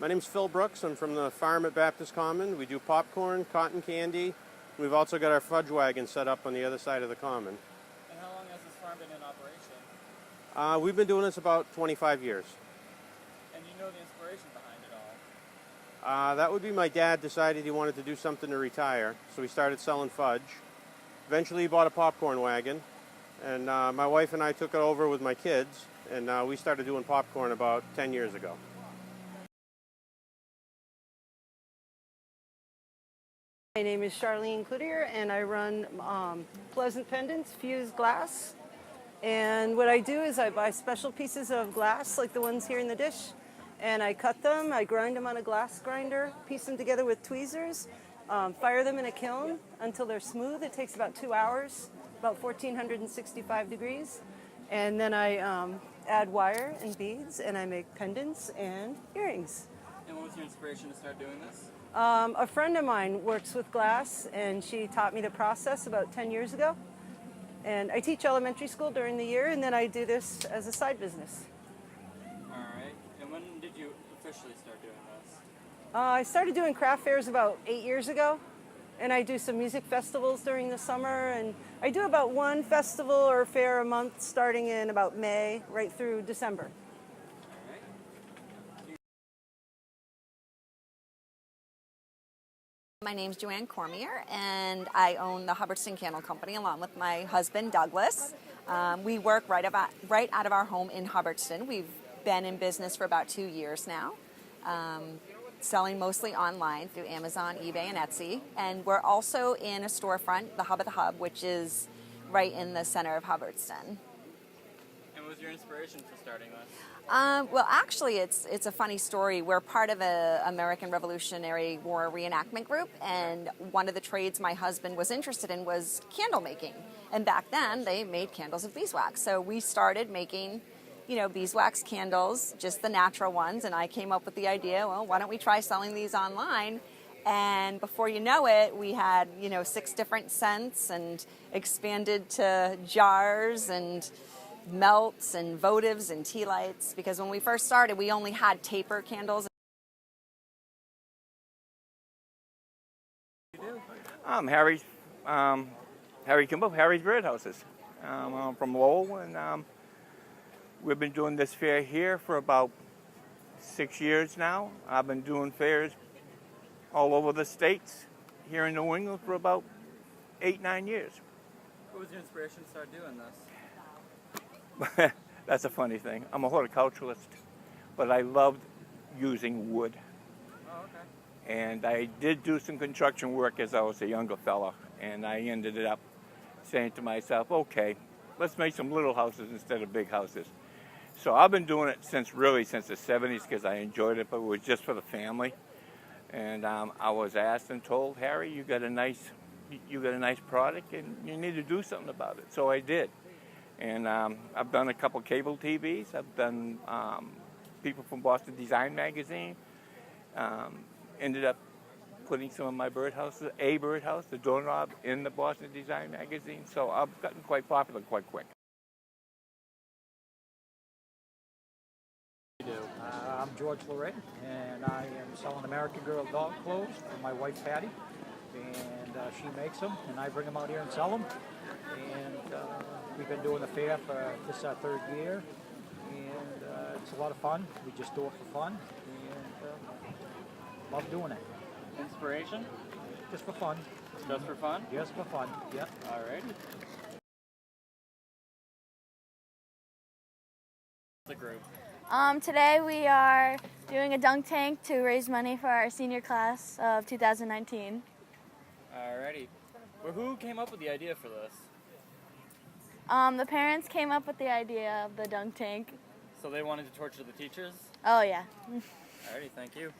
My name's Phil Brooks. I'm from the farm at Baptist Common. We do popcorn, cotton candy. We've also got our fudge wagon set up on the other side of the common. And how long has this farm been in operation? We've been doing this about 25 years. And you know the inspiration behind it all? That would be my dad decided he wanted to do something to retire, so he started selling fudge. Eventually he bought a popcorn wagon, and my wife and I took it over with my kids, and we started doing popcorn about 10 years ago. My name is Charlene Cloutier, and I run Pleasant Pendants, fused glass. And what I do is I buy special pieces of glass, like the ones here in the dish, and I cut them, I grind them on a glass grinder, piece them together with tweezers, fire them in a kiln until they're smooth. It takes about 2 hours, about 1465 degrees. And then I add wire and beads, and I make pendants and earrings. And what was your inspiration to start doing this? A friend of mine works with glass, and she taught me the process about 10 years ago. And I teach elementary school during the year, and then I do this as a side business. All right. And when did you officially start doing this? I started doing craft fairs about 8 years ago, and I do some music festivals during the summer, and I do about one festival or fair a month starting in about May right through December. My name's Joanne Cormier, and I own the Hubbardston Candle Company along with my husband, Douglas. We work right out of our home in Hubbardston. We've been in business for about 2 years now, selling mostly online through Amazon, eBay, and Etsy. And we're also in a storefront, the Hub of the Hub, which is right in the center of Hubbardston. And what was your inspiration for starting this? Well, actually, it's a funny story. We're part of an American Revolutionary War reenactment group, and one of the trades my husband was interested in was candle making. And back then, they made candles of beeswax. So we started making, beeswax candles, just the natural ones, and I came up with the idea, well, why don't we try selling these online? And before you know it, we had, 6 different scents and expanded to jars and melts and votives and tea lights, because when we first started, we only had taper candles. I'm Harry Kimball, Harry's Birdhouses. I'm from Lowell, and we've been doing this fair here for about 6 years now. I've been doing fairs all over the states here in New England for about 8-9 years. What was your inspiration to start doing this? That's a funny thing. I'm a horticulturalist, but I loved using wood. Oh, okay. And I did do some construction work as I was a younger fella, and I ended up saying to myself, okay, let's make some little houses instead of big houses. So I've been doing it since the 70s because I enjoyed it, but it was just for the family. And I was asked and told, Harry, you got a nice product, and you need to do something about it. So I did. And I've done a couple cable TVs. I've done people from Boston Design Magazine. Ended up putting some of my birdhouses, the doorknob, in the Boston Design Magazine. So I've gotten quite popular quite quick. I'm George Loretti, and I am selling American Girl dog clothes for my wife Patty. And she makes them, and I bring them out here and sell them. And we've been doing the fair for this is our 3rd year, and it's a lot of fun. We just do it for fun, and love doing it. Inspiration? Just for fun. Just for fun? Just for fun, yep. All righty. The group. Today we are doing a dunk tank to raise money for our senior class of 2019. Alrighty. Well, who came up with the idea for this? The parents came up with the idea of the dunk tank. So they wanted to torture the teachers? Oh yeah. Alrighty, thank you.